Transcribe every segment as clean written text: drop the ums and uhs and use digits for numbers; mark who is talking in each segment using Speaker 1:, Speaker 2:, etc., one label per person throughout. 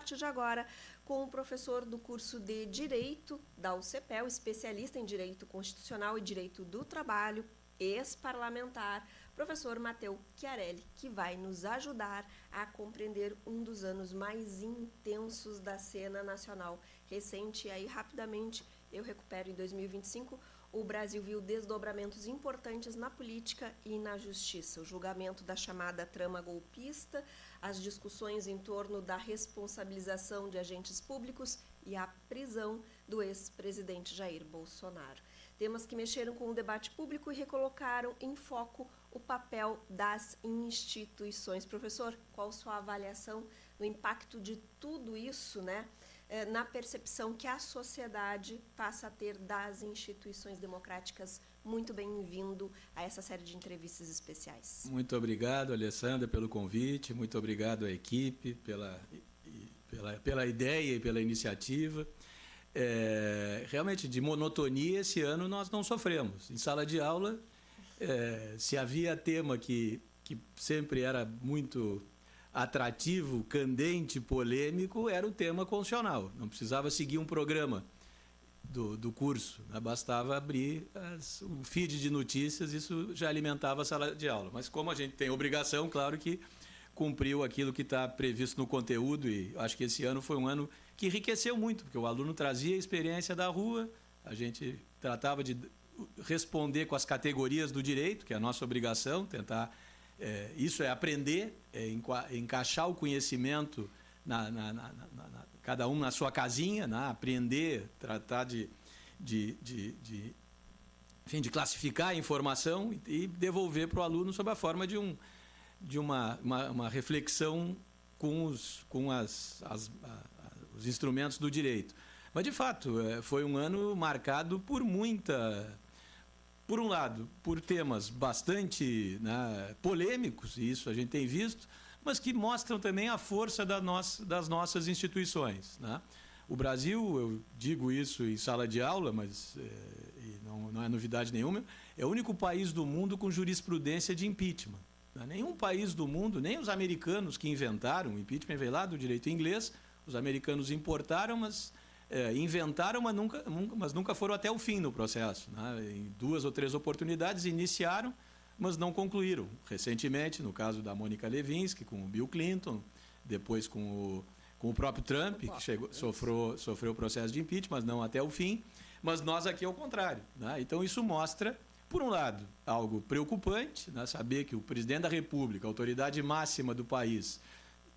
Speaker 1: partir de agora com o professor do curso de Direito da UCPEL, especialista em Direito Constitucional e Direito do Trabalho, ex-parlamentar, professor Matteo Chiarelli, que vai nos ajudar a compreender um dos anos mais intensos da cena nacional recente. E aí, rapidamente, eu recupero em 2025, o Brasil viu desdobramentos importantes na política e na justiça. O julgamento da chamada trama golpista, as discussões em torno da responsabilização de agentes públicos e a prisão do ex-presidente Jair Bolsonaro. Temas que mexeram com o debate público e recolocaram em foco o papel das instituições. Professor, qual sua avaliação do impacto de tudo isso, né, na percepção que a sociedade passa a ter das instituições democráticas? Muito bem-vindo a essa série de entrevistas especiais.
Speaker 2: Muito obrigado, Alessandra, pelo convite, muito obrigado à equipe pela ideia e pela iniciativa. Realmente, de monotonia, esse ano nós não sofremos. Em sala de aula, se havia tema que sempre era muito atrativo, candente, polêmico, era o tema constitucional. Não precisava seguir um programa do curso, bastava abrir o feed de notícias, isso já alimentava a sala de aula. Mas como a gente tem obrigação, claro que cumpriu aquilo que está previsto no conteúdo, e acho que esse ano foi um ano que enriqueceu muito, porque o aluno trazia a experiência da rua, a gente tratava de responder com as categorias do direito, que é a nossa obrigação, tentar... isso é aprender, encaixar o conhecimento, cada um na sua casinha, aprender, tratar enfim, de classificar a informação e devolver para o aluno sob a forma de uma reflexão com os instrumentos do direito. Mas, de fato, foi um ano marcado por por um lado, por temas bastante polêmicos, e isso a gente tem visto, mas que mostram também a força das nossas instituições. O Brasil, eu digo isso em sala de aula, mas não é novidade nenhuma, é o único país do mundo com jurisprudência de impeachment. Nenhum país do mundo, nem os americanos que inventaram o impeachment, veio lá do direito inglês, os americanos importaram, mas inventaram, mas nunca foram até o fim no processo. Em 2 ou 3 oportunidades iniciaram, mas não concluíram. Recentemente, no caso da Mônica Lewinsky, com o Bill Clinton, depois com o próprio Trump, que sofreu o processo de impeachment, mas não até o fim. Mas nós aqui é o contrário. Então, isso mostra, por um lado, algo preocupante, saber que o presidente da República, a autoridade máxima do país,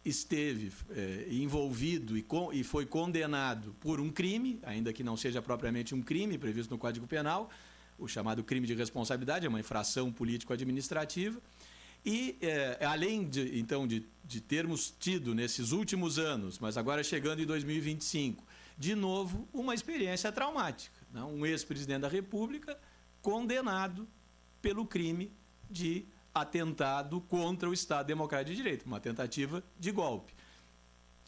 Speaker 2: esteve envolvido e foi condenado por um crime, ainda que não seja propriamente um crime previsto no Código Penal, o chamado crime de responsabilidade, é uma infração político-administrativa. E, além de termos tido nesses últimos anos, mas agora chegando em 2025, de novo, uma experiência traumática. Um ex-presidente da República condenado pelo crime de atentado contra o Estado Democrático de Direito, uma tentativa de golpe.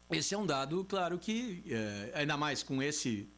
Speaker 2: Esse é um dado, claro que, ainda mais com esse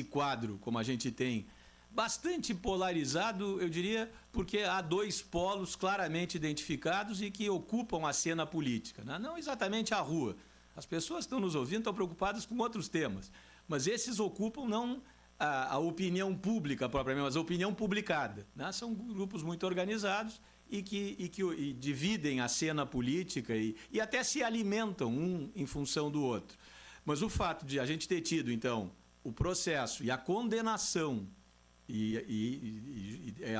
Speaker 2: quadro, como a gente tem, bastante polarizado, eu diria, porque há 2 polos claramente identificados e que ocupam a cena política. Não exatamente a rua. As pessoas que estão nos ouvindo estão preocupadas com outros temas, mas esses ocupam não a opinião pública propriamente, mas a opinião publicada. São grupos muito organizados e que dividem a cena política e até se alimentam um em função do outro. Mas o fato de a gente ter tido, então, o processo e a condenação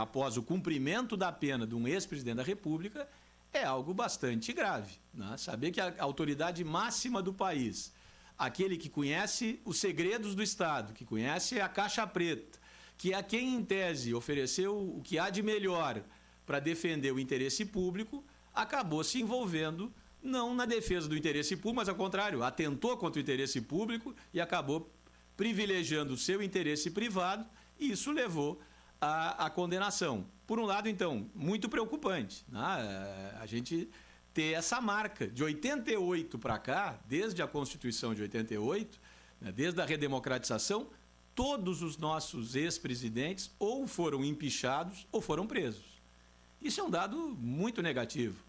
Speaker 2: após o cumprimento da pena de um ex-presidente da República é algo bastante grave. Saber que a autoridade máxima do país, aquele que conhece os segredos do Estado, que conhece a caixa preta, que é quem, em tese, ofereceu o que há de melhor para defender o interesse público, acabou se envolvendo não na defesa do interesse público, mas, ao contrário, atentou contra o interesse público e acabou privilegiando o seu interesse privado, e isso levou à condenação. Por um lado, então, muito preocupante, a gente ter essa marca de 88 para cá, desde a Constituição de 88, desde a redemocratização, todos os nossos ex-presidentes ou foram empichados ou foram presos. Isso é um dado muito negativo.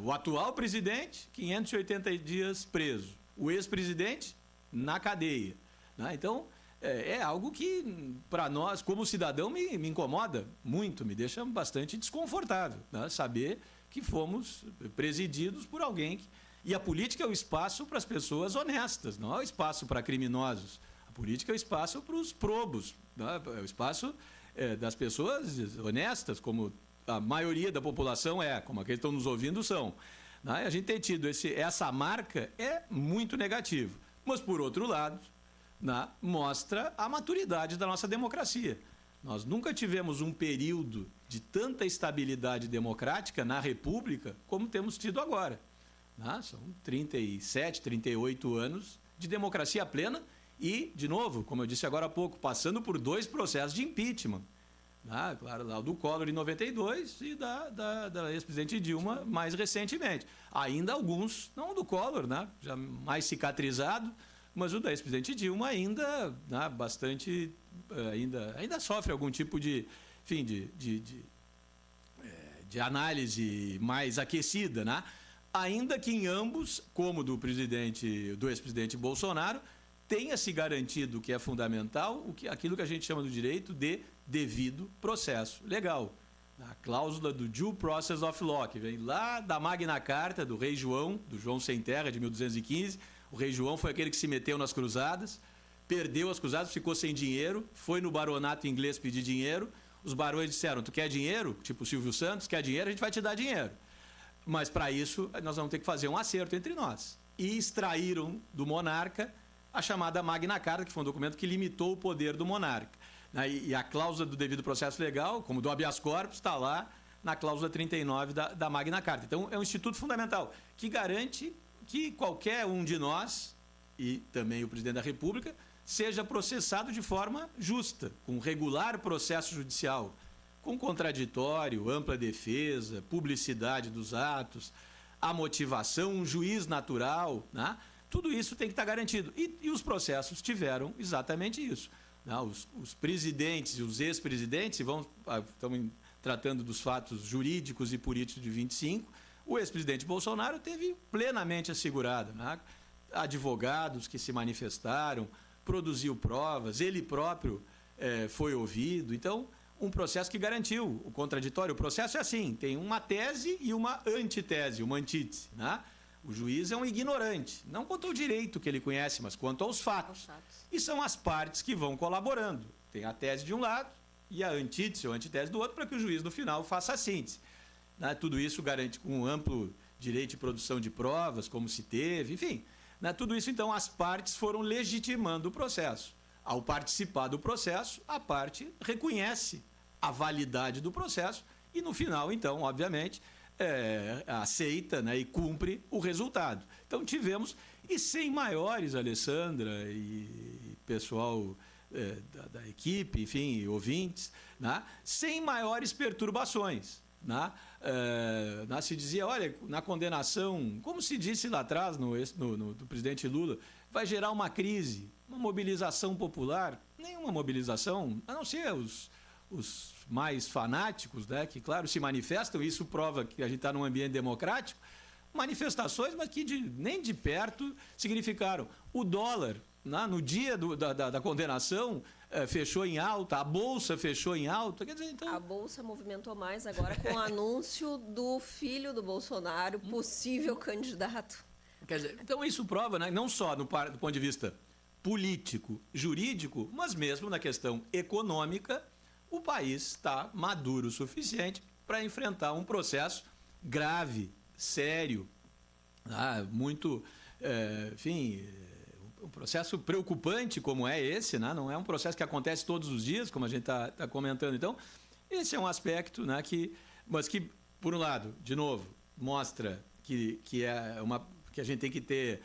Speaker 2: O atual presidente, 580 dias preso. O ex-presidente, na cadeia. Né? Então, é algo que, para nós, como cidadão, me incomoda muito, me deixa bastante desconfortável, né? Saber que fomos presididos por alguém e a política é o espaço para as pessoas honestas, não é o espaço para criminosos. A política é o espaço para os probos, né? É o espaço das pessoas honestas, como a maioria da população como aqueles que estão nos ouvindo são. Né? A gente tem tido essa marca é muito negativo. Mas, por outro lado, né, mostra a maturidade da nossa democracia. Nós nunca tivemos um período de tanta estabilidade democrática na República como temos tido agora. Né? São 37, 38 anos de democracia plena e, de novo, como eu disse agora há pouco, passando por 2 processos de impeachment. Né? Claro, lá do Collor em 92 e da ex-presidente Dilma mais recentemente. Ainda alguns, não do Collor, né? Já mais cicatrizado, mas o da ex-presidente Dilma ainda, né, bastante, ainda sofre algum tipo de, enfim, de análise mais aquecida, né? Ainda que em ambos, como do ex-presidente Bolsonaro, tenha se garantido que é fundamental, aquilo que a gente chama do direito de devido processo legal. A cláusula do Due Process of Law, que vem lá da Magna Carta do rei João, do João Sem Terra, de 1215. O rei João foi aquele que se meteu nas cruzadas, perdeu as cruzadas, ficou sem dinheiro, foi no baronato inglês pedir dinheiro. Os barões disseram, tu quer dinheiro? Tipo o Silvio Santos, quer dinheiro? A gente vai te dar dinheiro. Mas, para isso, nós vamos ter que fazer um acerto entre nós. E extraíram do monarca a chamada Magna Carta, que foi um documento que limitou o poder do monarca. E a cláusula do devido processo legal, como do habeas corpus, está lá na cláusula 39 da Magna Carta. Então, é um instituto fundamental que garante que qualquer um de nós, e também o presidente da República, seja processado de forma justa, com regular processo judicial, com contraditório, ampla defesa, publicidade dos atos, a motivação, um juiz natural, né? Tudo isso tem que estar garantido. E os processos tiveram exatamente isso. Né? Os presidentes e os ex-presidentes, estamos tratando dos fatos jurídicos e políticos de 25, o ex-presidente Bolsonaro teve plenamente assegurado, né? Advogados que se manifestaram, produziu provas, ele próprio foi ouvido. Então, um processo que garantiu o contraditório. O processo é assim, tem uma tese e uma antitese, uma antítese. Né? O juiz é um ignorante, não quanto ao direito que ele conhece, mas quanto aos fatos. E são as partes que vão colaborando. Tem a tese de um lado e a antítese ou antitese do outro, para que o juiz, no final, faça a síntese. Né? Tudo isso garante com um amplo direito de produção de provas, como se teve, enfim. Né? Tudo isso, então, as partes foram legitimando o processo. Ao participar do processo, a parte reconhece a validade do processo e, no final, então, obviamente, aceita, né, e cumpre o resultado. Então, tivemos, e sem maiores, Alessandra e pessoal da equipe, enfim, ouvintes, né, sem maiores perturbações. Né? Se dizia, olha, na condenação, como se disse lá atrás do presidente Lula, vai gerar uma crise, uma mobilização popular, nenhuma mobilização, a não ser os mais fanáticos, né, que, claro, se manifestam, isso prova que a gente está num ambiente democrático, manifestações, mas que nem de perto significaram. O dólar, né, no dia da condenação, fechou em alta, a Bolsa fechou em alta. Quer dizer, então...
Speaker 1: A Bolsa movimentou mais agora com o anúncio do filho do Bolsonaro, possível candidato.
Speaker 2: Quer dizer, então isso prova, né, não só do ponto de vista político, jurídico, mas mesmo na questão econômica, o país está maduro o suficiente para enfrentar um processo grave, sério, muito, enfim, um processo preocupante como é esse, né? Não é um processo que acontece todos os dias, como a gente está comentando. Então, esse é um aspecto, né, mas que, por um lado, de novo, mostra que a gente tem que ter,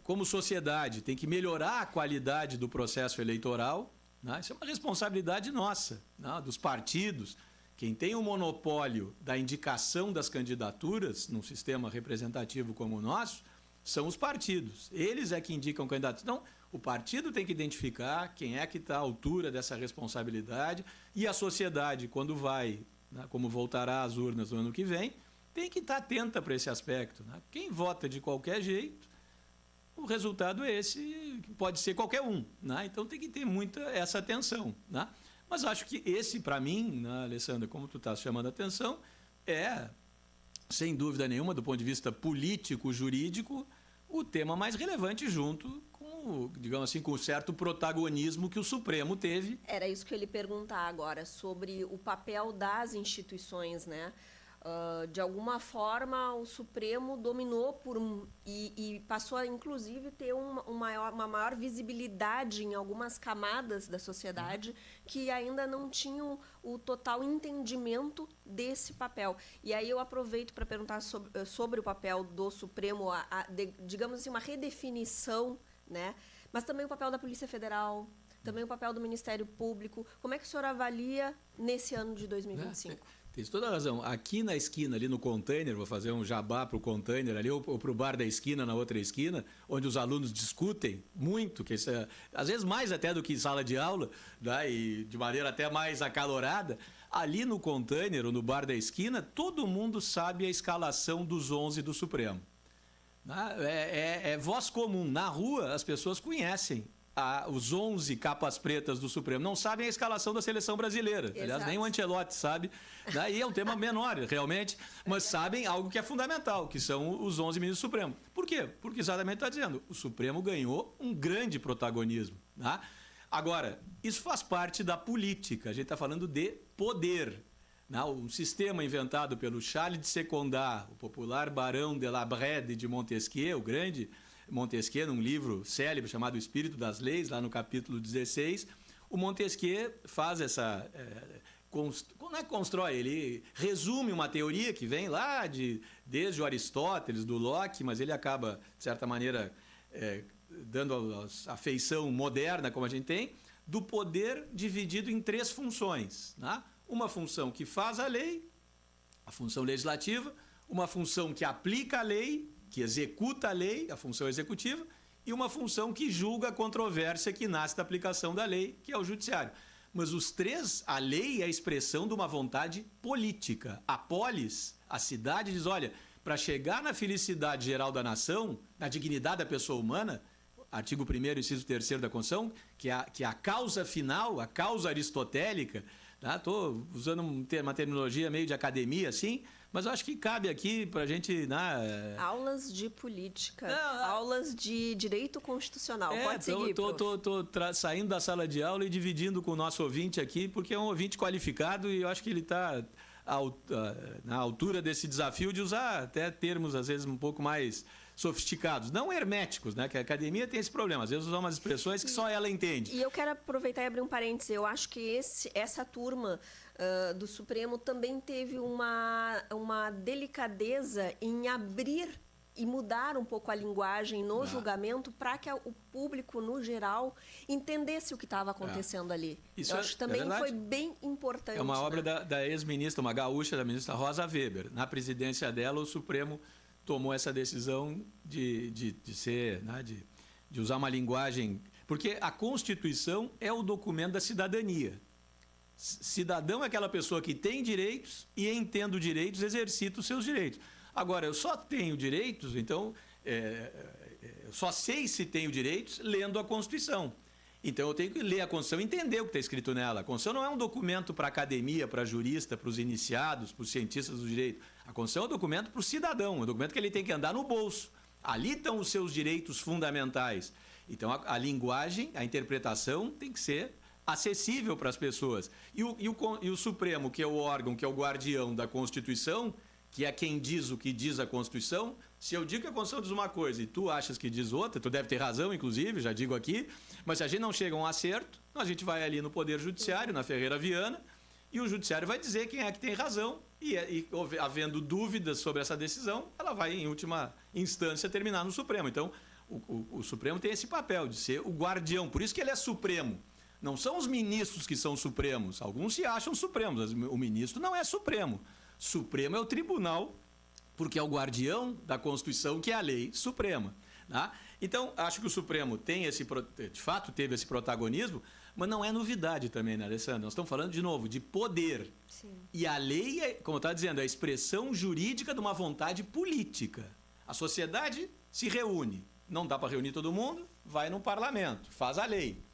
Speaker 2: como sociedade, tem que melhorar a qualidade do processo eleitoral. Né? Isso é uma responsabilidade nossa, né, dos partidos. Quem tem o monopólio da indicação das candidaturas num sistema representativo como o nosso são os partidos. Eles é que indicam candidatos. Então, o partido tem que identificar quem é que está à altura dessa responsabilidade e a sociedade, quando vai, né, como voltará às urnas no ano que vem, tem que estar atenta para esse aspecto. Né? Quem vota de qualquer jeito resultado é esse, que pode ser qualquer um, né? Então tem que ter muita essa atenção, né? Mas acho que esse, para mim, né, Alessandra, como tu está chamando a atenção, é, sem dúvida nenhuma, do ponto de vista político, jurídico, o tema mais relevante junto com, digamos assim, com o certo protagonismo que o Supremo teve.
Speaker 1: Era isso que eu ia lhe perguntar agora, sobre o papel das instituições, né? De alguma forma, o Supremo dominou e passou a, inclusive, ter uma maior visibilidade em algumas camadas da sociedade que ainda não tinham o total entendimento desse papel. E aí eu aproveito para perguntar sobre o papel do Supremo, digamos assim, uma redefinição, né? Mas também o papel da Polícia Federal, também o papel do Ministério Público. Como é que o senhor avalia nesse ano de 2025?
Speaker 2: Tem toda a razão. Aqui na esquina, ali no container, vou fazer um jabá para o container ali, ou para o bar da esquina, na outra esquina, onde os alunos discutem muito, que às vezes mais até do que em sala de aula, né, e de maneira até mais acalorada. Ali no container, ou no bar da esquina, todo mundo sabe a escalação dos 11 do Supremo. É voz comum. Na rua, as pessoas conhecem os 11 capas pretas do Supremo. Não sabem a escalação da seleção brasileira. Exato. Aliás, nem o Ancelotti sabe. Daí é um tema menor, realmente, mas sabem algo que é fundamental, que são os 11 ministros do Supremo. Por quê? Porque exatamente está dizendo, o Supremo ganhou um grande protagonismo. Tá? Agora, isso faz parte da política. A gente está falando de poder. Um sistema inventado pelo Charles de Secondat, o popular Barão de la Brède de Montesquieu, o grande Montesquieu, num livro célebre chamado O Espírito das Leis, lá no capítulo 16, o Montesquieu faz essa... não é constrói, ele resume uma teoria que vem lá desde o Aristóteles, do Locke, mas ele acaba, de certa maneira, dando a feição moderna, como a gente tem, do poder dividido em 3 funções. Né? Uma função que faz a lei, a função legislativa, uma função que aplica a lei, que executa a lei, a função executiva, e uma função que julga a controvérsia que nasce da aplicação da lei, que é o judiciário. Mas os 3, a lei é a expressão de uma vontade política. A polis, a cidade, diz, olha, para chegar na felicidade geral da nação, na dignidade da pessoa humana, artigo 1º, inciso 3º da Constituição, que é a causa final, a causa aristotélica, estou usando uma terminologia meio de academia, assim, mas eu acho que cabe aqui para a gente...
Speaker 1: Aulas de política, aulas de direito constitucional. Pode seguir,
Speaker 2: Estou saindo da sala de aula e dividindo com o nosso ouvinte aqui, porque é um ouvinte qualificado e eu acho que ele está na altura desse desafio de usar até termos, às vezes, um pouco mais sofisticados, não herméticos, né? Que a academia tem esse problema, às vezes usa umas expressões que só ela entende.
Speaker 1: E eu quero aproveitar e abrir um parêntese, eu acho que essa turma do Supremo também teve uma delicadeza em abrir e mudar um pouco a linguagem no julgamento para que o público, no geral, entendesse o que estava acontecendo ali.
Speaker 2: Isso
Speaker 1: eu acho que também foi bem importante.
Speaker 2: É uma obra da ex-ministra, uma gaúcha, da ministra Rosa Weber. Na presidência dela, o Supremo tomou essa decisão de ser, né, de usar uma linguagem... Porque a Constituição é o documento da cidadania. Cidadão é aquela pessoa que tem direitos e, entendo direitos, exercita os seus direitos. Agora, eu só tenho direitos, então, eu só sei se tenho direitos lendo a Constituição. Então, eu tenho que ler a Constituição e entender o que está escrito nela. A Constituição não é um documento para a academia, para jurista, para os iniciados, para os cientistas do direito. A Constituição é um documento para o cidadão, um documento que ele tem que andar no bolso. Ali estão os seus direitos fundamentais. Então, a linguagem, a interpretação tem que ser acessível para as pessoas. E o Supremo, que é o órgão, que é o guardião da Constituição, que é quem diz o que diz a Constituição, se eu digo que a Constituição diz uma coisa e tu achas que diz outra, tu deve ter razão, inclusive, já digo aqui, mas se a gente não chega a um acerto, a gente vai ali no Poder Judiciário, na Ferreira Viana, e o Judiciário vai dizer quem é que tem razão, e havendo dúvidas sobre essa decisão, ela vai, em última instância, terminar no Supremo. Então, o Supremo tem esse papel de ser o guardião, por isso que ele é Supremo. Não são os ministros que são supremos, alguns se acham supremos, o ministro não é supremo. Supremo é o tribunal, porque é o guardião da Constituição, que é a lei suprema. Tá? Então, acho que o Supremo tem de fato teve esse protagonismo, mas não é novidade também, né, Alessandra? Nós estamos falando, de novo, de poder.
Speaker 1: Sim. E
Speaker 2: a lei, como eu estava dizendo, é a expressão jurídica de uma vontade política. A sociedade se reúne, não dá para reunir todo mundo, vai no parlamento, faz a lei.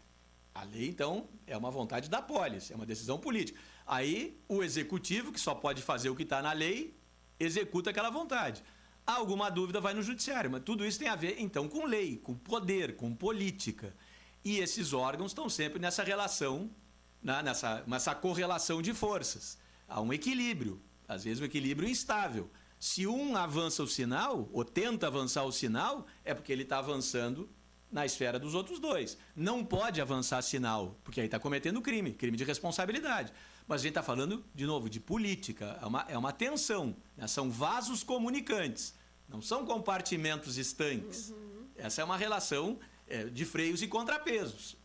Speaker 2: A lei, então, é uma vontade da polis, é uma decisão política. Aí, o executivo, que só pode fazer o que está na lei, executa aquela vontade. Há alguma dúvida, vai no judiciário, mas tudo isso tem a ver, então, com lei, com poder, com política. E esses órgãos estão sempre nessa relação, né, nessa correlação de forças. Há um equilíbrio, às vezes um equilíbrio instável. Se um avança o sinal, ou tenta avançar o sinal, é porque ele está avançando na esfera dos outros dois. Não pode avançar sinal, porque aí está cometendo crime de responsabilidade. Mas a gente está falando, de novo, de política, é uma tensão, né? São vasos comunicantes, não são compartimentos estanques. Essa é uma relação de freios e contrapesos.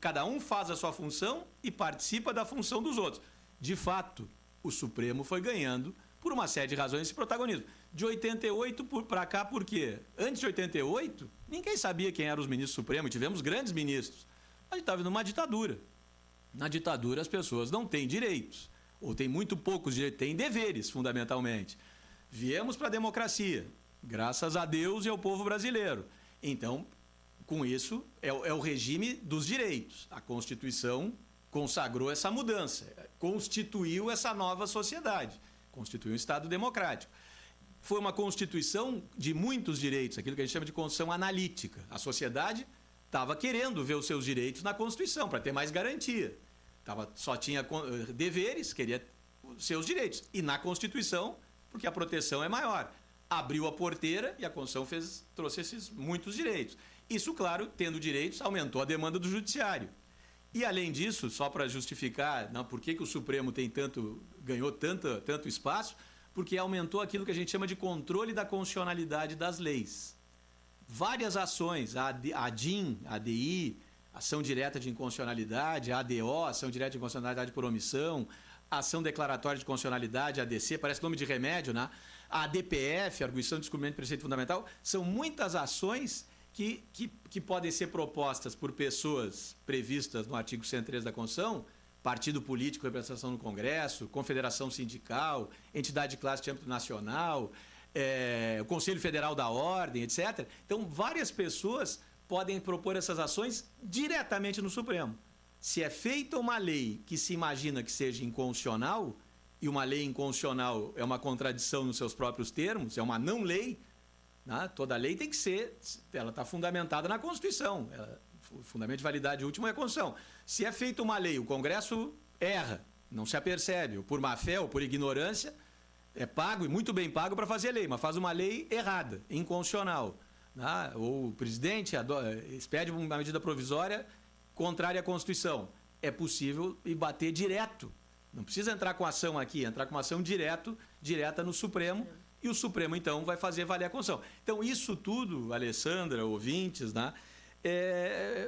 Speaker 2: Cada um faz a sua função e participa da função dos outros. De fato, o Supremo foi ganhando, por uma série de razões, esse protagonismo. De 88 para cá, por quê? Antes de 88, ninguém sabia quem eram os ministros supremos, tivemos grandes ministros. A gente estava numa ditadura. Na ditadura, as pessoas não têm direitos, ou têm muito poucos direitos, têm deveres, fundamentalmente. Viemos para a democracia, graças a Deus e ao povo brasileiro. Então, com isso, é o regime dos direitos. A Constituição consagrou essa mudança, constituiu essa nova sociedade, constituiu um Estado democrático. Foi uma Constituição de muitos direitos, aquilo que a gente chama de Constituição analítica. A sociedade estava querendo ver os seus direitos na Constituição, para ter mais garantia. Só tinha deveres, queria os seus direitos. E na Constituição, porque a proteção é maior. Abriu a porteira e a Constituição trouxe esses muitos direitos. Isso, claro, tendo direitos, aumentou a demanda do judiciário. E, além disso, só para justificar por que o Supremo ganhou tanto espaço, porque aumentou aquilo que a gente chama de controle da constitucionalidade das leis. Várias ações, a ADIM, a ADI, ação direta de inconstitucionalidade, a ADO, ação direta de inconstitucionalidade por omissão, ação declaratória de constitucionalidade, ADC, parece nome de remédio, né? A ADPF, Arguição de Descobrimento de Preceito Fundamental, são muitas ações que podem ser propostas por pessoas previstas no artigo 103 da Constituição, partido político, representação no Congresso, confederação sindical, entidade de classe de âmbito nacional, o Conselho Federal da Ordem, etc. Então, várias pessoas podem propor essas ações diretamente no Supremo. Se é feita uma lei que se imagina que seja inconstitucional, e uma lei inconstitucional é uma contradição nos seus próprios termos, é uma não-lei, né? Toda lei tem que ser, ela está fundamentada na Constituição. O fundamento de validade último é a Constituição. Se é feita uma lei, o Congresso erra, não se apercebe, ou por má-fé ou por ignorância, é pago e muito bem pago para fazer lei, mas faz uma lei errada, inconstitucional. Né? Ou o presidente expede uma medida provisória contrária à Constituição. É possível ir bater direto. Não precisa entrar com ação aqui, entrar com uma ação direta no Supremo, e o Supremo, então, vai fazer valer a Constituição. Então, isso tudo, Alessandra, ouvintes, né,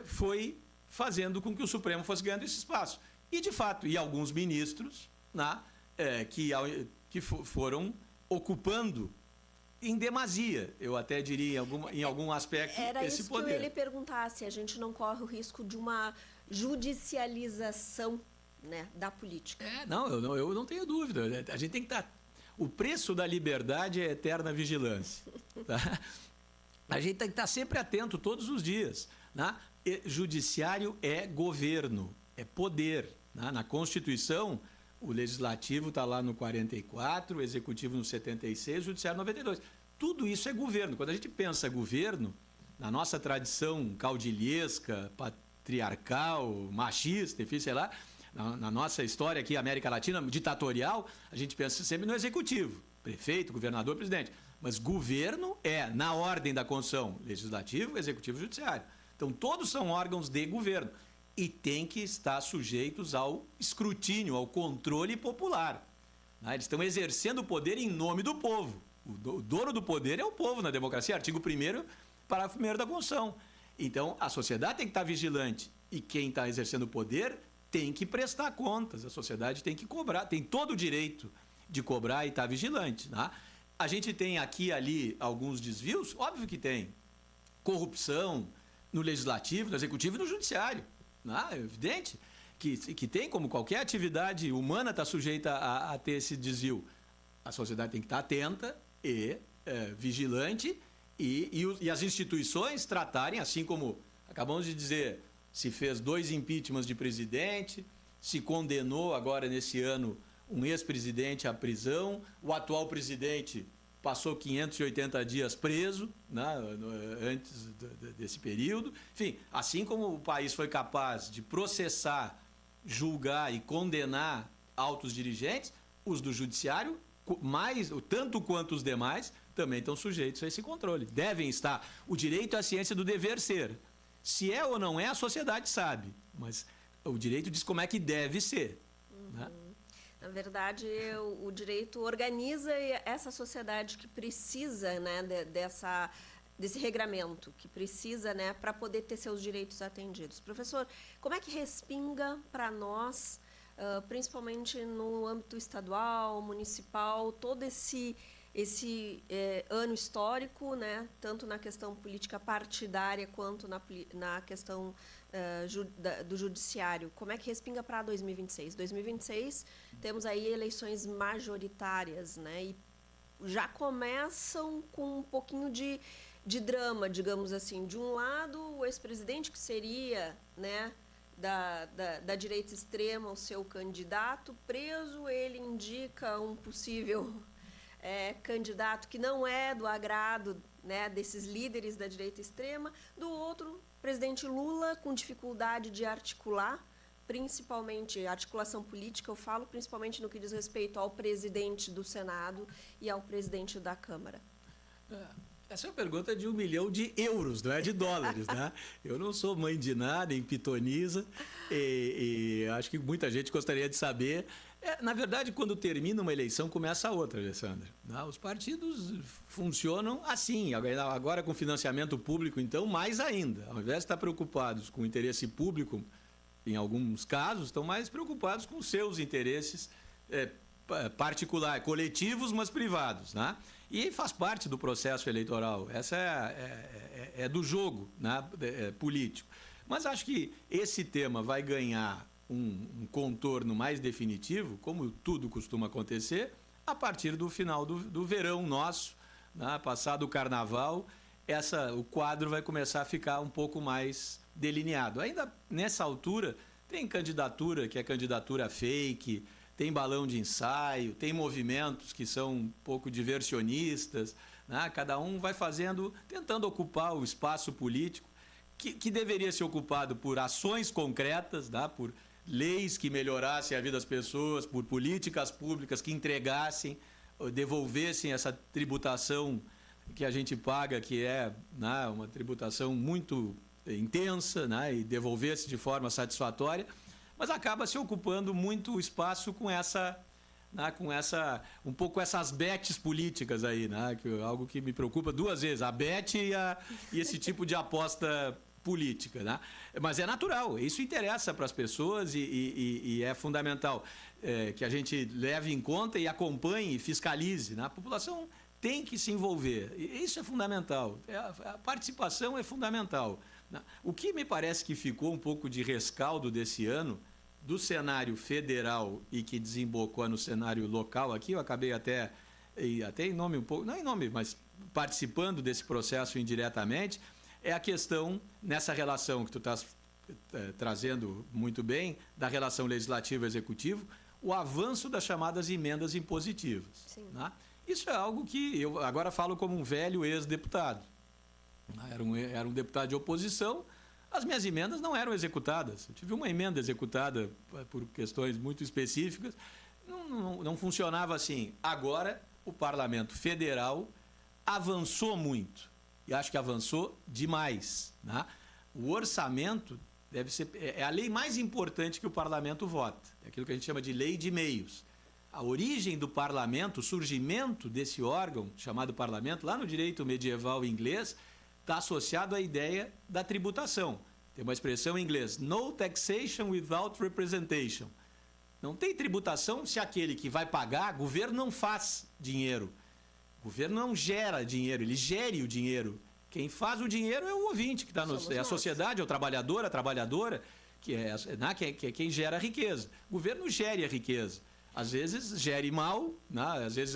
Speaker 2: foi fazendo com que o Supremo fosse ganhando esse espaço. E, de fato, alguns ministros, né, que foram ocupando em demasia, eu até diria, em algum aspecto,
Speaker 1: Era
Speaker 2: esse
Speaker 1: isso
Speaker 2: poder.
Speaker 1: que eu ia lhe perguntar, se a gente não corre o risco de uma judicialização, né, da política.
Speaker 2: Eu não tenho dúvida. A gente tem que estar... O preço da liberdade é eterna vigilância. Tá? A gente tem que estar sempre atento todos os dias. Né? Judiciário é governo, é poder. Né? Na Constituição, o Legislativo está lá no 44, o Executivo no 76, o Judiciário no 92. Tudo isso é governo. Quando a gente pensa governo, na nossa tradição caudilhesca, patriarcal, machista, enfim, sei lá, na nossa história aqui, América Latina, ditatorial, a gente pensa sempre no executivo, prefeito, governador, presidente. Mas governo na ordem da Constituição, legislativo, executivo e judiciário. Então, todos são órgãos de governo e têm que estar sujeitos ao escrutínio, ao controle popular. Né? Eles estão exercendo o poder em nome do povo. O dono do poder é o povo na democracia, artigo 1º, parágrafo 1º da Constituição. Então, a sociedade tem que estar vigilante e quem está exercendo o poder tem que prestar contas, a sociedade tem que cobrar, tem todo o direito de cobrar e estar vigilante. Né? A gente tem aqui e ali alguns desvios, óbvio que tem. Corrupção no legislativo, no executivo e no judiciário. Né? É evidente que tem, como qualquer atividade humana está sujeita a ter esse desvio. A sociedade tem que estar atenta e vigilante E as instituições tratarem, assim como acabamos de dizer, se fez 2 impeachments de presidente, se condenou agora nesse ano um ex-presidente à prisão, o atual presidente passou 580 dias preso, né, antes desse período. Enfim, assim como o país foi capaz de processar, julgar e condenar altos dirigentes, os do judiciário, tanto quanto os demais, também estão sujeitos a esse controle. Devem estar. O direito é a ciência do dever ser. Se é ou não é, a sociedade sabe. Mas o direito diz como é que deve ser. Né?
Speaker 1: Na verdade, o direito organiza essa sociedade que precisa, né, desse regramento, que precisa, né, para poder ter seus direitos atendidos. Professor, como é que respinga para nós, principalmente no âmbito estadual, municipal, todo esse ano histórico, né, tanto na questão política partidária quanto na questão do judiciário? Como é que respinga para 2026? 2026 temos aí eleições majoritárias, né, e já começam com um pouquinho de drama, digamos assim. De um lado, o ex-presidente, que seria, né, da direita extrema, o seu candidato preso, ele indica um possível candidato que não é do agrado, né, desses líderes da direita extrema. Do outro, presidente Lula com dificuldade de articular, principalmente articulação política, eu falo principalmente no que diz respeito ao presidente do Senado e ao presidente da Câmara.
Speaker 2: Essa é uma pergunta de 1 milhão de euros, não é de dólares, né? Eu não sou mãe de nada, nem pitoniza, e acho que muita gente gostaria de saber. Na verdade, quando termina uma eleição, começa a outra, Alessandra. Os partidos funcionam assim, agora com financiamento público, então, mais ainda. Ao invés de estar preocupados com o interesse público, em alguns casos, estão mais preocupados com seus interesses particulares, coletivos, mas privados, né? E faz parte do processo eleitoral. Essa é do jogo, né, político. Mas acho que esse tema vai ganhar um contorno mais definitivo, como tudo costuma acontecer, a partir do final do verão nosso, né? Passado o carnaval, o quadro vai começar a ficar um pouco mais delineado. Ainda nessa altura, tem candidatura que é candidatura fake, tem balão de ensaio, tem movimentos que são um pouco diversionistas, né? Cada um vai tentando ocupar o espaço político que deveria ser ocupado por ações concretas, né? Por leis que melhorassem a vida das pessoas, por políticas públicas que entregassem, devolvessem essa tributação que a gente paga, que é, né, uma tributação muito intensa, né, e devolvesse de forma satisfatória, mas acaba se ocupando muito espaço com um pouco essas betes políticas aí, né, algo que me preocupa 2 vezes, a bete e esse tipo de aposta política, né? Mas é natural, isso interessa para as pessoas e é fundamental que a gente leve em conta e acompanhe e fiscalize, né? A população tem que se envolver, isso é fundamental, a participação é fundamental, né? O que me parece que ficou um pouco de rescaldo desse ano, do cenário federal e que desembocou no cenário local aqui, eu acabei até em nome um pouco, não em nome, mas participando desse processo indiretamente, é a questão, nessa relação que tu estás trazendo muito bem, da relação legislativo-executivo, o avanço das chamadas emendas impositivas. Né? Isso é algo que eu agora falo como um velho ex-deputado. Era um deputado de oposição, as minhas emendas não eram executadas. Eu tive uma emenda executada por questões muito específicas, não funcionava assim. Agora, o Parlamento Federal avançou muito. E acho que avançou demais, né? O orçamento é a lei mais importante que o parlamento vota. É aquilo que a gente chama de lei de meios. A origem do parlamento, o surgimento desse órgão chamado parlamento, lá no direito medieval inglês, está associado à ideia da tributação. Tem uma expressão em inglês, no taxation without representation. Não tem tributação se aquele que vai pagar, o governo não faz dinheiro. O governo não gera dinheiro, ele gere o dinheiro. Quem faz o dinheiro é o ouvinte, que está é a sociedade, é o trabalhador, a trabalhadora, que é quem gera a riqueza. O governo gere a riqueza. Às vezes gere mal, né? Às vezes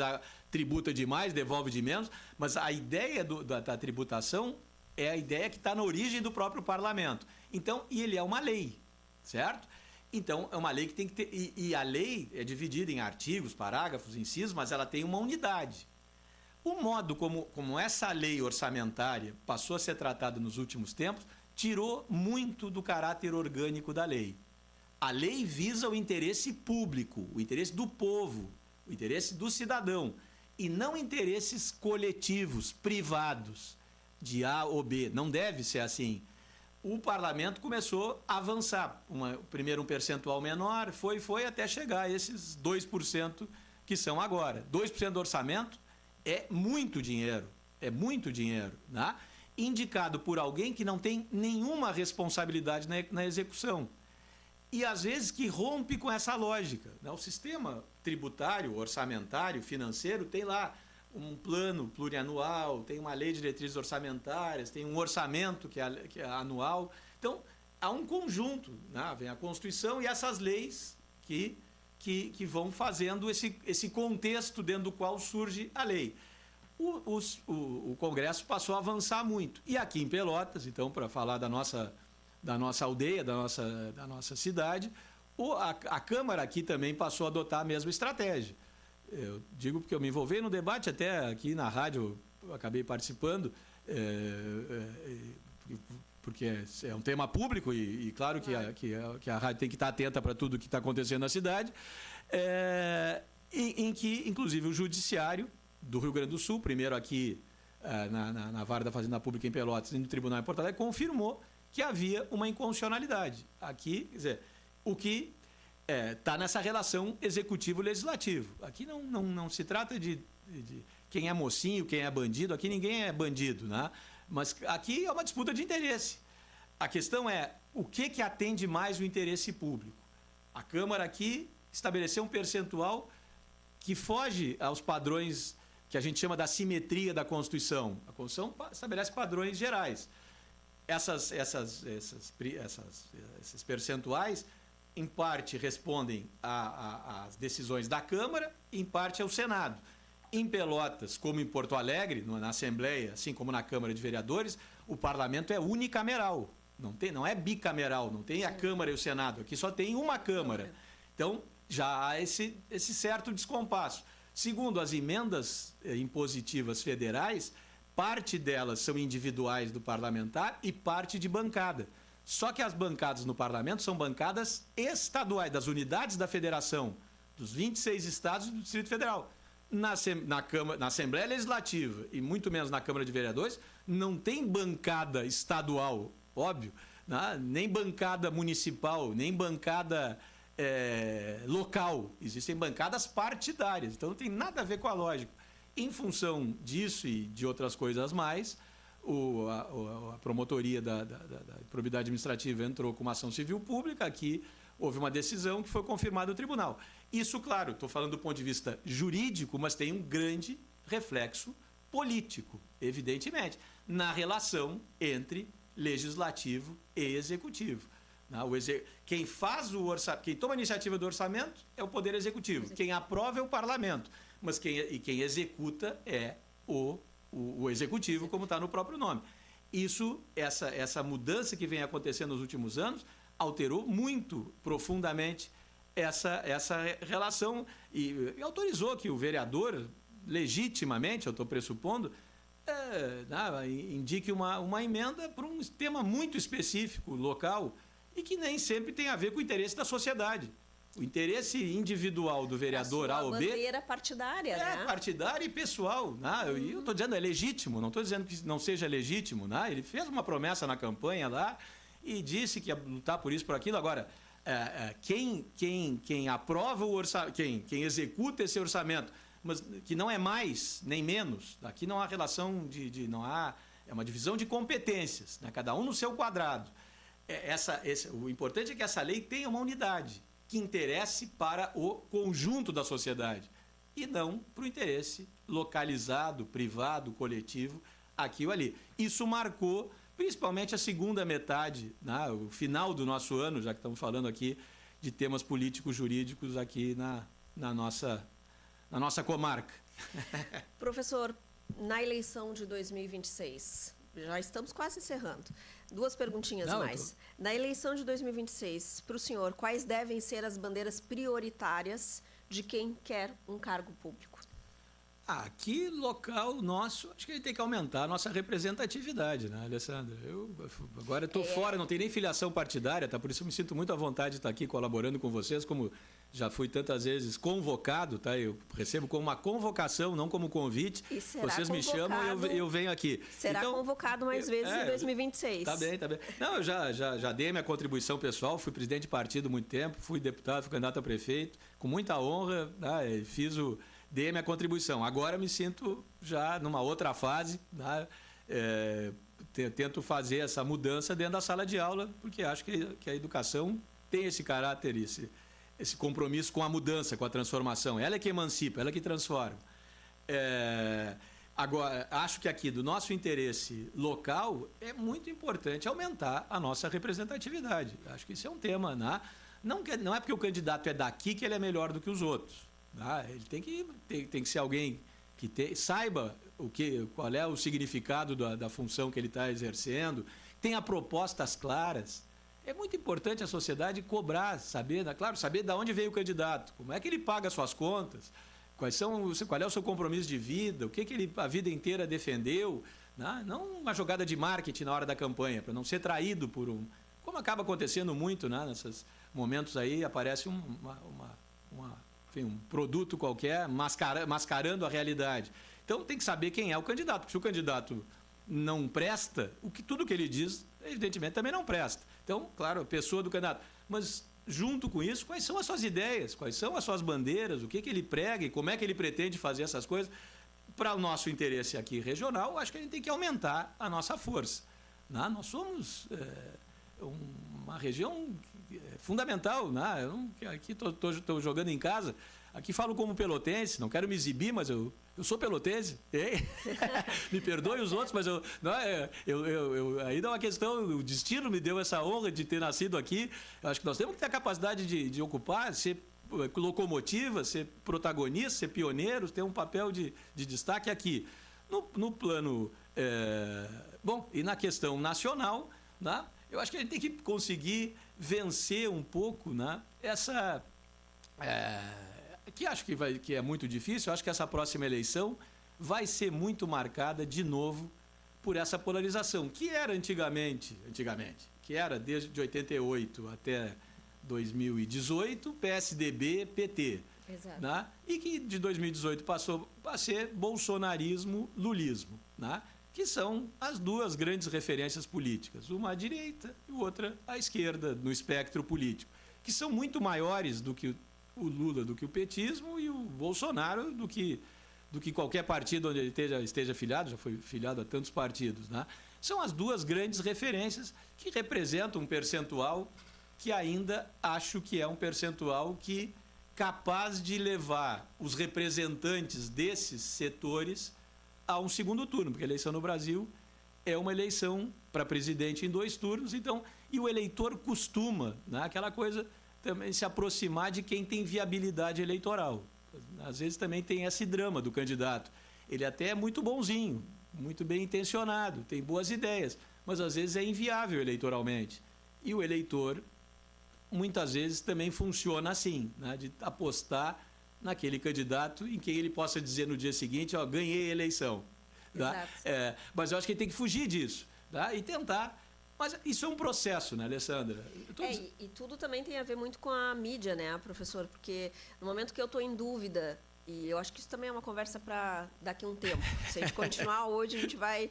Speaker 2: tributa demais, devolve de menos, mas a ideia da tributação é a ideia que está na origem do próprio parlamento. Então, e ele é uma lei, certo? Então, é uma lei que tem que ter... E a lei é dividida em artigos, parágrafos, incisos, mas ela tem uma unidade. O modo como essa lei orçamentária passou a ser tratada nos últimos tempos tirou muito do caráter orgânico da lei. A lei visa o interesse público, o interesse do povo, o interesse do cidadão, e não interesses coletivos, privados, de A ou B. Não deve ser assim. O parlamento começou a avançar. Primeiro um percentual menor, foi até chegar a esses 2% que são agora. 2% do orçamento é muito dinheiro, né? Indicado por alguém que não tem nenhuma responsabilidade na execução. E, às vezes, que rompe com essa lógica, né? O sistema tributário, orçamentário, financeiro, tem lá um plano plurianual, tem uma lei de diretrizes orçamentárias, tem um orçamento que é anual. Então, há um conjunto, né? Vem a Constituição e essas leis que vão fazendo esse contexto dentro do qual surge a lei. O Congresso passou a avançar muito. E aqui em Pelotas, então, para falar da nossa aldeia, da nossa cidade, a Câmara aqui também passou a adotar a mesma estratégia. Eu digo porque eu me envolvi no debate, até aqui na rádio eu acabei participando, porque é um tema público e claro que a rádio tem que estar atenta para tudo que está acontecendo na cidade, em que, inclusive, o Judiciário do Rio Grande do Sul, primeiro aqui na Vara da Fazenda Pública em Pelotas e no Tribunal em Porto Alegre, confirmou que havia uma inconstitucionalidade. Aqui, quer dizer, o que está nessa relação executivo-legislativo. Aqui não se trata de quem é mocinho, quem é bandido, aqui ninguém é bandido, né? Mas aqui é uma disputa de interesse. A questão é o que atende mais o interesse público. A Câmara aqui estabeleceu um percentual que foge aos padrões que a gente chama da simetria da Constituição. A Constituição estabelece padrões gerais. Esses percentuais, em parte, respondem às decisões da Câmara, em parte ao Senado. Em Pelotas, como em Porto Alegre, na Assembleia, assim como na Câmara de Vereadores, o parlamento é unicameral, não é bicameral, não tem a Câmara e o Senado, aqui só tem uma Câmara. Então, já há esse certo descompasso. Segundo as emendas impositivas federais, parte delas são individuais do parlamentar e parte de bancada. Só que as bancadas no parlamento são bancadas estaduais, das unidades da federação, dos 26 estados e do Distrito Federal. Na Assembleia Legislativa e muito menos na Câmara de Vereadores, não tem bancada estadual, óbvio, né? Nem bancada municipal, nem bancada local. Existem bancadas partidárias, então não tem nada a ver com a lógica. Em função disso e de outras coisas mais, a promotoria da probidade administrativa entrou com uma ação civil pública, aqui houve uma decisão que foi confirmada no tribunal. Isso, claro, estou falando do ponto de vista jurídico, mas tem um grande reflexo político, evidentemente, na relação entre legislativo e executivo. Quem toma a iniciativa do orçamento é o Poder Executivo, quem aprova é o Parlamento, mas quem executa é o Executivo, como está no próprio nome. Essa mudança que vem acontecendo nos últimos anos alterou muito profundamente essa relação e autorizou que o vereador, legitimamente, eu estou pressupondo, indique uma emenda para um tema muito específico, local, e que nem sempre tem a ver com o interesse da sociedade. O interesse individual do vereador A ou B...
Speaker 1: A bandeira partidária, né?
Speaker 2: Partidária e pessoal. Né? Eu estou dizendo, é legítimo, não estou dizendo que não seja legítimo. Né? Ele fez uma promessa na campanha lá e disse que ia lutar por isso, por aquilo. Agora, quem aprova o orçamento, quem executa esse orçamento, mas que não é mais nem menos, aqui não há relação é uma divisão de competências, né? Cada um no seu quadrado. O importante é que essa lei tenha uma unidade que interesse para o conjunto da sociedade e não para o interesse localizado, privado, coletivo, aqui ou ali. Isso marcou principalmente a segunda metade, né, o final do nosso ano, já que estamos falando aqui de temas políticos, jurídicos aqui na nossa comarca.
Speaker 1: Professor, na eleição de 2026, já estamos quase encerrando. 2 perguntinhas mais. Na eleição de 2026, para o senhor, quais devem ser as bandeiras prioritárias de quem quer um cargo público?
Speaker 2: Aqui, local nosso, acho que a gente tem que aumentar a nossa representatividade, né, Alessandra? Agora estou fora, não tenho nem filiação partidária, tá? Por isso eu me sinto muito à vontade de estar aqui colaborando com vocês, como já fui tantas vezes convocado, tá? Eu recebo como uma convocação, não como convite.
Speaker 1: E será
Speaker 2: vocês me chamam e eu venho aqui.
Speaker 1: Será então, convocado mais vezes em 2026.
Speaker 2: Tá bem. Não, eu já dei minha contribuição pessoal, fui presidente de partido há muito tempo, fui deputado, fui candidato a prefeito, com muita honra, né? Dei minha contribuição. Agora me sinto já numa outra fase, né? Tento fazer essa mudança dentro da sala de aula, porque acho que a educação tem esse caráter, esse compromisso com a mudança, com a transformação. Ela é que emancipa, ela é que transforma. Agora, acho que aqui, do nosso interesse local, é muito importante aumentar a nossa representatividade. Acho que isso é um tema, né? Não é porque o candidato é daqui que ele é melhor do que os outros. Ele tem que ser alguém que saiba qual é o significado da função que ele está exercendo, tenha propostas claras. É muito importante a sociedade cobrar, saber de onde veio o candidato, como é que ele paga as suas contas, qual é o seu compromisso de vida, o que ele a vida inteira defendeu. Não uma jogada de marketing na hora da campanha, para não ser traído por como acaba acontecendo muito, né? Nesses momentos aí aparece um produto qualquer mascarando a realidade. Então tem que saber quem é o candidato, porque se o candidato não presta, tudo que ele diz, evidentemente, também não presta. Então, claro, a pessoa do candidato. Mas, junto com isso, quais são as suas ideias, quais são as suas bandeiras, o que ele prega e como é que ele pretende fazer essas coisas. Para o nosso interesse aqui regional, acho que a gente tem que aumentar a nossa força. Nós somos uma região fundamental. Aqui estou jogando em casa. Aqui falo como pelotense, não quero me exibir, mas eu sou pelotense. Me perdoe os outros, mas ainda é uma questão, o destino me deu essa honra de ter nascido aqui. Eu acho que nós temos que ter a capacidade de ocupar, ser locomotiva, ser protagonista, ser pioneiros, ter um papel de destaque aqui. No plano... e na questão nacional, eu acho que a gente tem que conseguir vencer um pouco essa... que acho que é muito difícil. Eu acho que essa próxima eleição vai ser muito marcada de novo por essa polarização, que era antigamente, que era desde 88 até 2018, PSDB, PT.
Speaker 1: Exato.
Speaker 2: E que de 2018 passou a ser bolsonarismo, lulismo, que são as duas grandes referências políticas, uma à direita e outra à esquerda no espectro político, que são muito maiores do que o Lula, do que o petismo, e o Bolsonaro do que qualquer partido onde ele esteja filiado, já foi filiado a tantos partidos. São as duas grandes referências que representam um percentual que ainda acho que é um percentual capaz de levar os representantes desses setores a um segundo turno, porque a eleição no Brasil é uma eleição para presidente em 2 turnos, então, e o eleitor costuma, aquela coisa, também se aproximar de quem tem viabilidade eleitoral. Às vezes também tem esse drama do candidato. Ele até é muito bonzinho, muito bem intencionado, tem boas ideias, mas às vezes é inviável eleitoralmente. E o eleitor, muitas vezes, também funciona assim, de apostar naquele candidato em quem ele possa dizer no dia seguinte, ganhei a eleição. Mas eu acho que ele tem que fugir disso e tentar. Mas isso é um processo, né, Alessandra?
Speaker 1: E tudo também tem a ver muito com a mídia, né, professor? Porque no momento que eu estou em dúvida, e eu acho que isso também é uma conversa para daqui a um tempo. Se a gente continuar hoje, a gente vai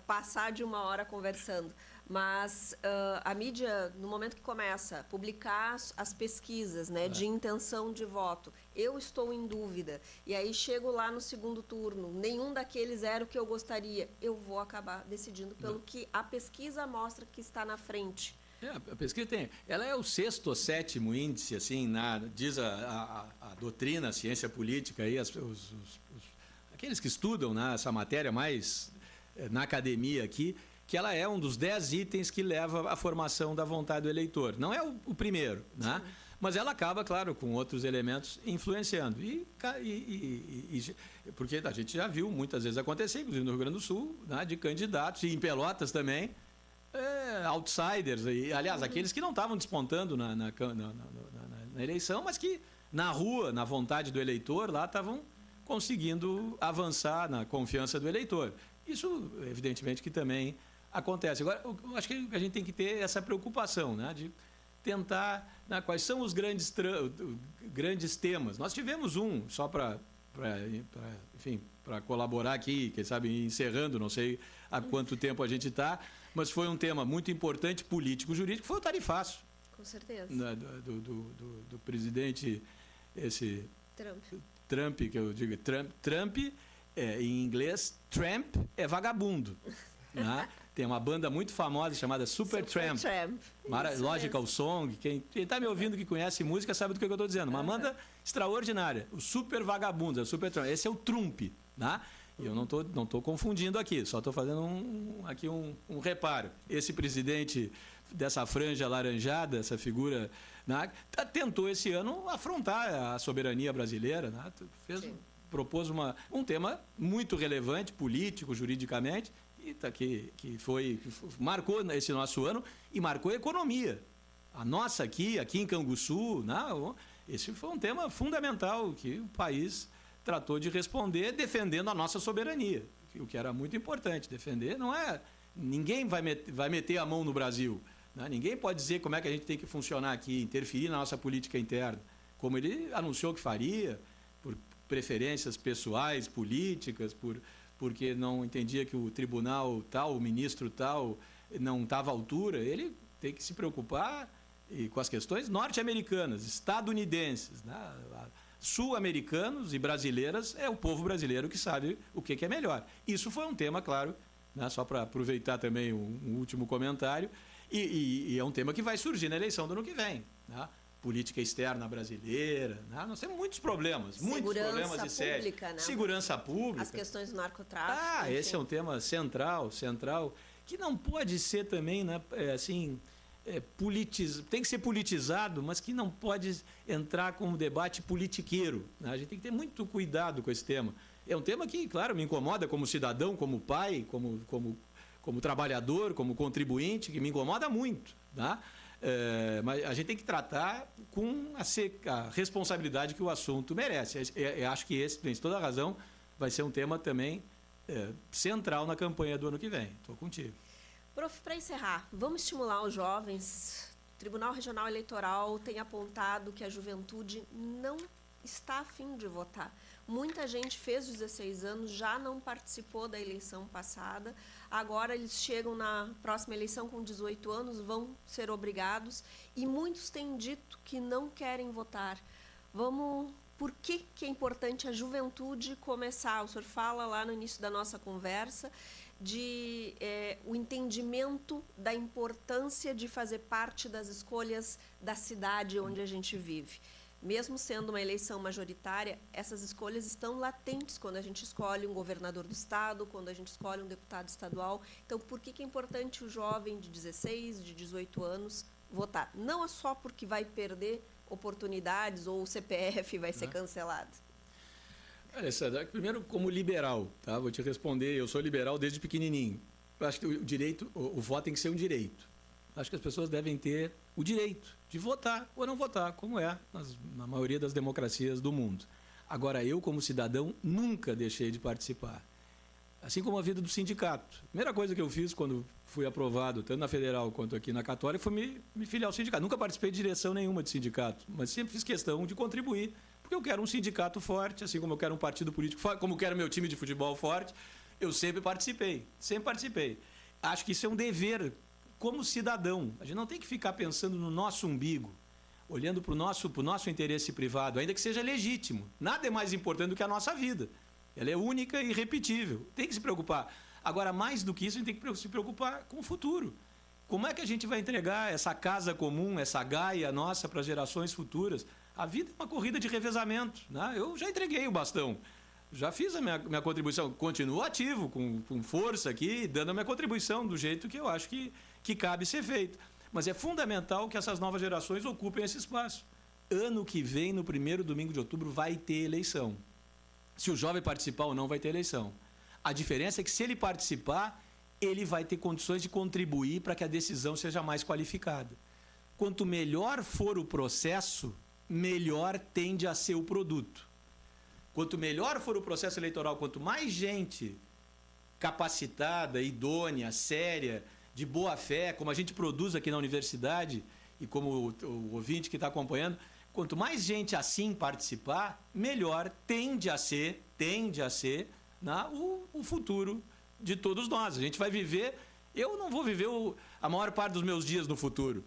Speaker 1: passar de 1 hora conversando. Mas a mídia, no momento que começa a publicar as pesquisas, de intenção de voto, eu estou em dúvida, e aí chego lá no segundo turno, nenhum daqueles era o que eu gostaria, eu vou acabar decidindo pelo que a pesquisa mostra que está na frente.
Speaker 2: A pesquisa ela é o 6º ou 7º índice, assim, diz a doutrina, a ciência política, aí, aqueles que estudam essa matéria mais na academia aqui, que ela é um dos 10 itens que leva à formação da vontade do eleitor. Não é o primeiro, Mas ela acaba, claro, com outros elementos influenciando. Porque a gente já viu muitas vezes acontecer, inclusive no Rio Grande do Sul, né, de candidatos, e em Pelotas também, outsiders, aliás, aqueles que não estavam despontando na eleição, mas que na rua, na vontade do eleitor, lá estavam conseguindo avançar na confiança do eleitor. Isso, evidentemente, que também acontece. Agora, eu acho que a gente tem que ter essa preocupação, né, de tentar, né, quais são os grandes temas. Nós tivemos só para colaborar aqui, quem sabe encerrando, não sei há quanto tempo a gente está, mas foi um tema muito importante, político, jurídico, foi o tarifaço.
Speaker 1: Com certeza.
Speaker 2: Do presidente, esse Trump, que eu digo, Trump em inglês, Tramp é vagabundo, né? Tem uma banda muito famosa chamada Supertramp. Logical Song. Quem está me ouvindo que conhece música sabe do que eu estou dizendo. Uma banda extraordinária. O Super Vagabundo, o Supertramp. Esse é o Trump, né? E eu não tô confundindo aqui, só estou fazendo um reparo. Esse presidente dessa franja laranjada, essa figura, né, tentou esse ano afrontar a soberania brasileira, né? Propôs um tema muito relevante, político, juridicamente, que marcou esse nosso ano e marcou a economia. A nossa aqui em Canguçu, esse foi um tema fundamental que o país tratou de responder defendendo a nossa soberania, o que era muito importante. Defender não é... Ninguém vai meter a mão no Brasil, né? Ninguém pode dizer como é que a gente tem que funcionar aqui, interferir na nossa política interna, como ele anunciou que faria, por preferências pessoais, políticas, porque não entendia que o tribunal tal, o ministro tal, não estava à altura. Ele tem que se preocupar com as questões norte-americanas, estadunidenses, né? Sul-americanos e brasileiras, é o povo brasileiro que sabe o que é melhor. Isso foi um tema, claro, né? Só para aproveitar também um último comentário, e é um tema que vai surgir na eleição do ano que vem, né? Política externa brasileira, né? Nós temos muitos problemas e sérios. Né? Segurança pública.
Speaker 1: As questões do narcotráfico.
Speaker 2: Esse é um tema central, que não pode ser também, né, tem que ser politizado, mas que não pode entrar como debate politiqueiro, né? A gente tem que ter muito cuidado com esse tema. É um tema que, claro, me incomoda como cidadão, como pai, como trabalhador, como contribuinte, que me incomoda muito, tá? Mas a gente tem que tratar com a responsabilidade que o assunto merece. Eu acho que esse, tem toda a razão, vai ser um tema também central na campanha do ano que vem. Estou contigo.
Speaker 1: Prof, para encerrar, vamos estimular os jovens. O Tribunal Regional Eleitoral tem apontado que a juventude não está a fim de votar. Muita gente fez 16 anos, já não participou da eleição passada. Agora eles chegam na próxima eleição com 18 anos, vão ser obrigados. E muitos têm dito que não querem votar. Por que é importante a juventude começar? O senhor fala lá no início da nossa conversa o entendimento da importância de fazer parte das escolhas da cidade onde a gente vive. Mesmo sendo uma eleição majoritária, essas escolhas estão latentes quando a gente escolhe um governador do estado, quando a gente escolhe um deputado estadual. Então, por que é importante o jovem de 16, de 18 anos votar? Não é só porque vai perder oportunidades ou o CPF vai ser cancelado.
Speaker 2: Alessandra, primeiro, como liberal, tá? Vou te responder, eu sou liberal desde pequenininho. Eu acho que o voto tem que ser um direito. Acho que as pessoas devem ter o direito de votar ou não votar, como é na maioria das democracias do mundo. Agora, eu, como cidadão, nunca deixei de participar. Assim como a vida do sindicato. A primeira coisa que eu fiz quando fui aprovado, tanto na Federal quanto aqui na Católica, foi me filiar ao sindicato. Nunca participei de direção nenhuma de sindicato, mas sempre fiz questão de contribuir, porque eu quero um sindicato forte, assim como eu quero um partido político forte, como eu quero meu time de futebol forte. Eu sempre participei. Acho que isso é um dever como cidadão. A gente não tem que ficar pensando no nosso umbigo, olhando para o nosso interesse privado, ainda que seja legítimo. Nada é mais importante do que a nossa vida. Ela é única e irrepetível. Tem que se preocupar. Agora, mais do que isso, a gente tem que se preocupar com o futuro. Como é que a gente vai entregar essa casa comum, essa Gaia nossa para as gerações futuras? A vida é uma corrida de revezamento, né? Eu já entreguei o bastão. Já fiz a minha contribuição. Continuo ativo, com força aqui, dando a minha contribuição do jeito que eu acho que cabe ser feito. Mas é fundamental que essas novas gerações ocupem esse espaço. ano que vem, no primeiro domingo de outubro, vai ter eleição. Se o jovem participar ou não, vai ter eleição. A diferença é que, se ele participar, ele vai ter condições de contribuir para que a decisão seja mais qualificada. Quanto melhor for o processo, melhor tende a ser o produto. Quanto melhor for o processo eleitoral, quanto mais gente capacitada, idônea, séria, de boa fé, como a gente produz aqui na universidade e como o ouvinte que está acompanhando, quanto mais gente assim participar, melhor tende a ser o futuro de todos nós. A gente vai viver... Eu não vou viver a maior parte dos meus dias no futuro.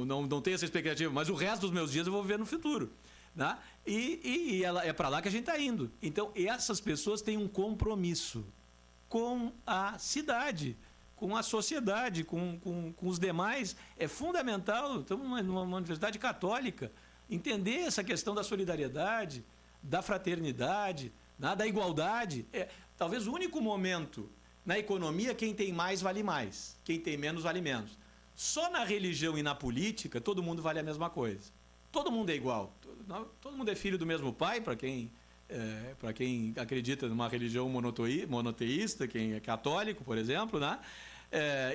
Speaker 2: Não tenho essa expectativa, mas o resto dos meus dias eu vou viver no futuro. Né? E é para lá que a gente está indo. Então, essas pessoas têm um compromisso com a cidade, com a sociedade, com os demais. É fundamental, estamos numa universidade católica, entender essa questão da solidariedade, da fraternidade, né? Da igualdade. Talvez o único momento na economia, quem tem mais vale mais, quem tem menos vale menos. Só na religião e na política, todo mundo vale a mesma coisa. Todo mundo é igual. Todo mundo é filho do mesmo pai, para quem acredita numa religião monoteísta, quem é católico, por exemplo, né?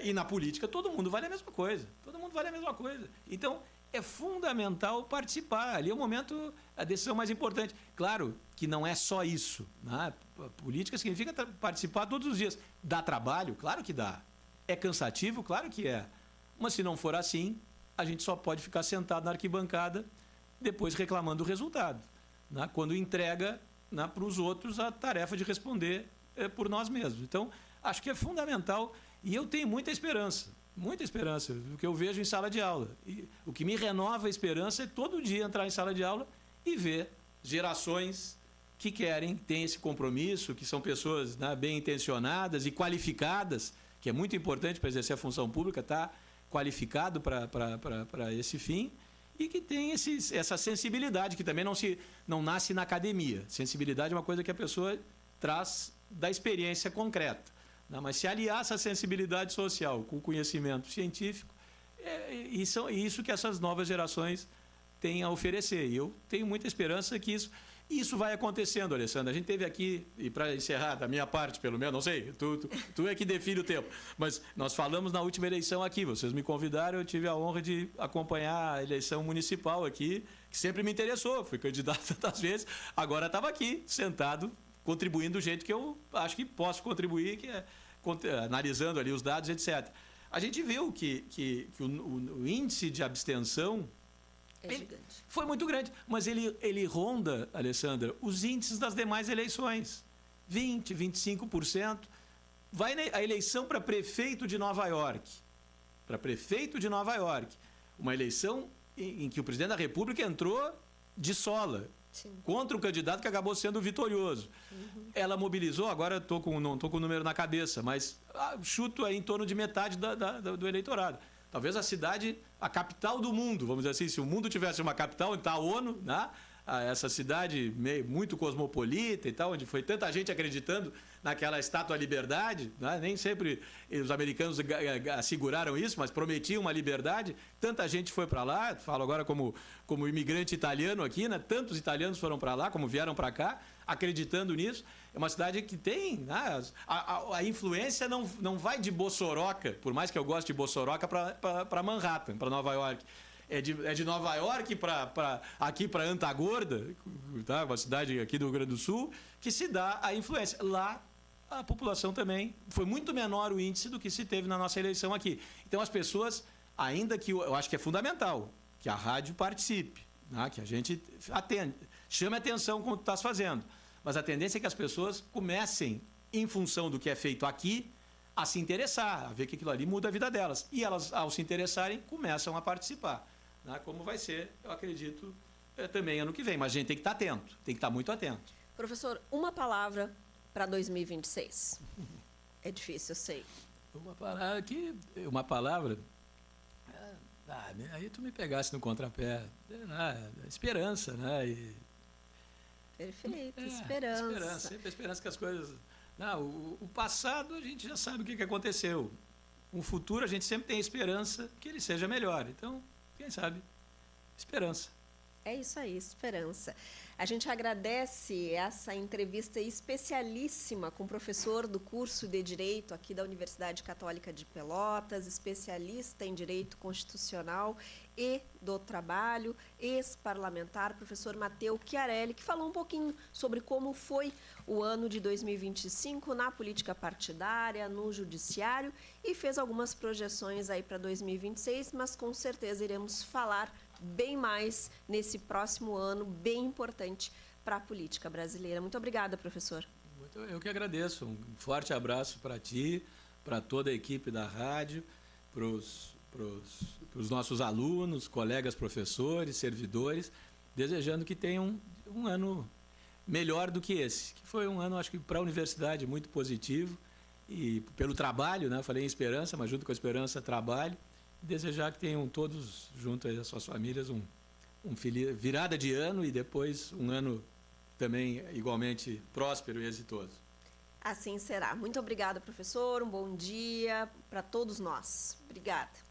Speaker 2: E na política, todo mundo vale a mesma coisa. Todo mundo vale a mesma coisa. Então, é fundamental participar. Ali é o momento, a decisão mais importante. Claro que não é só isso, né? A política significa participar todos os dias. Dá trabalho? Claro que dá. É cansativo? Claro que é. Mas, se não for assim, a gente só pode ficar sentado na arquibancada depois reclamando do resultado, né? Quando entrega, né, para os outros a tarefa de responder por nós mesmos. Então, acho que é fundamental, e eu tenho muita esperança do que eu vejo em sala de aula. E o que me renova a esperança é todo dia entrar em sala de aula e ver gerações que têm esse compromisso, que são pessoas, né, bem intencionadas e qualificadas, que é muito importante para exercer a função pública, estar qualificado para esse fim, e que tem essa sensibilidade, que também não nasce na academia. Sensibilidade é uma coisa que a pessoa traz da experiência concreta, né? Mas se aliar essa sensibilidade social com o conhecimento científico, isso que essas novas gerações têm a oferecer. E eu tenho muita esperança que isso vai acontecendo, Alessandra. A gente teve aqui, e para encerrar, da minha parte, pelo menos, não sei, tu é que define o tempo, mas nós falamos na última eleição aqui, vocês me convidaram, eu tive a honra de acompanhar a eleição municipal aqui, que sempre me interessou, fui candidato tantas vezes, agora estava aqui, sentado, contribuindo do jeito que eu acho que posso contribuir, que é analisando ali os dados, etc. A gente viu que o índice de abstenção
Speaker 1: gigante.
Speaker 2: Foi muito grande, mas ele ronda, Alessandra, os índices das demais eleições. 20%, 25%. Vai a eleição para prefeito de Nova York. Para prefeito de Nova York. Uma eleição em que o presidente da República entrou de sola. Sim. Contra um candidato que acabou sendo vitorioso. Uhum. Ela mobilizou, agora não estou com o número na cabeça, mas chuto aí em torno de metade do eleitorado. Talvez a capital do mundo, vamos dizer assim, se o mundo tivesse uma capital, onde está a ONU, né? Essa cidade muito cosmopolita e tal, onde foi tanta gente acreditando naquela estátua à liberdade, né? Nem sempre os americanos asseguraram isso, mas prometiam uma liberdade, tanta gente foi para lá, falo agora como imigrante italiano aqui, né? Tantos italianos foram para lá, como vieram para cá, acreditando nisso. É uma cidade que tem, né? A influência não vai de Bossoroca, por mais que eu goste de Bossoroca, para Manhattan, para Nova York. É de Nova York aqui para Antagorda, tá? Uma cidade aqui do Rio Grande do Sul, que se dá a influência. Lá, a população também foi muito menor o índice do que se teve na nossa eleição aqui. Então, as pessoas, ainda que eu acho que é fundamental que a rádio participe, né? Que a gente chame atenção com o que tu estás fazendo. Mas a tendência é que as pessoas comecem, em função do que é feito aqui, a se interessar, a ver que aquilo ali muda a vida delas. E elas, ao se interessarem, começam a participar. Né? Como vai ser, eu acredito, também ano que vem. Mas a gente tem que estar atento, tem que estar muito atento.
Speaker 1: Professor, uma palavra para 2026. É difícil, eu sei.
Speaker 2: Uma palavra... aí tu me pegasse no contrapé. Esperança, né?
Speaker 1: Perfeito, esperança.
Speaker 2: Sempre a esperança que as coisas... o passado a gente já sabe o que aconteceu. O futuro a gente sempre tem esperança que ele seja melhor. Então, quem sabe, esperança.
Speaker 1: É isso aí, esperança. A gente agradece essa entrevista especialíssima com o professor do curso de Direito aqui da Universidade Católica de Pelotas, especialista em Direito Constitucional e do Trabalho, ex-parlamentar, professor Matteo Chiarelli, que falou um pouquinho sobre como foi o ano de 2025 na política partidária, no judiciário, e fez algumas projeções aí para 2026, mas com certeza iremos falar bem mais nesse próximo ano, bem importante para a política brasileira. Muito obrigada, professor.
Speaker 2: Eu que agradeço. Um forte abraço para ti, para toda a equipe da rádio, para os nossos alunos, colegas professores, servidores, desejando que tenham um ano melhor do que esse, que foi um ano, acho que para a universidade, muito positivo, e pelo trabalho, né? Falei em esperança, mas junto com a esperança, trabalho. Desejar que tenham todos, junto às suas famílias, feliz virada de ano e depois um ano também igualmente próspero e exitoso.
Speaker 1: Assim será. Muito obrigada, professor. Um bom dia para todos nós. Obrigada.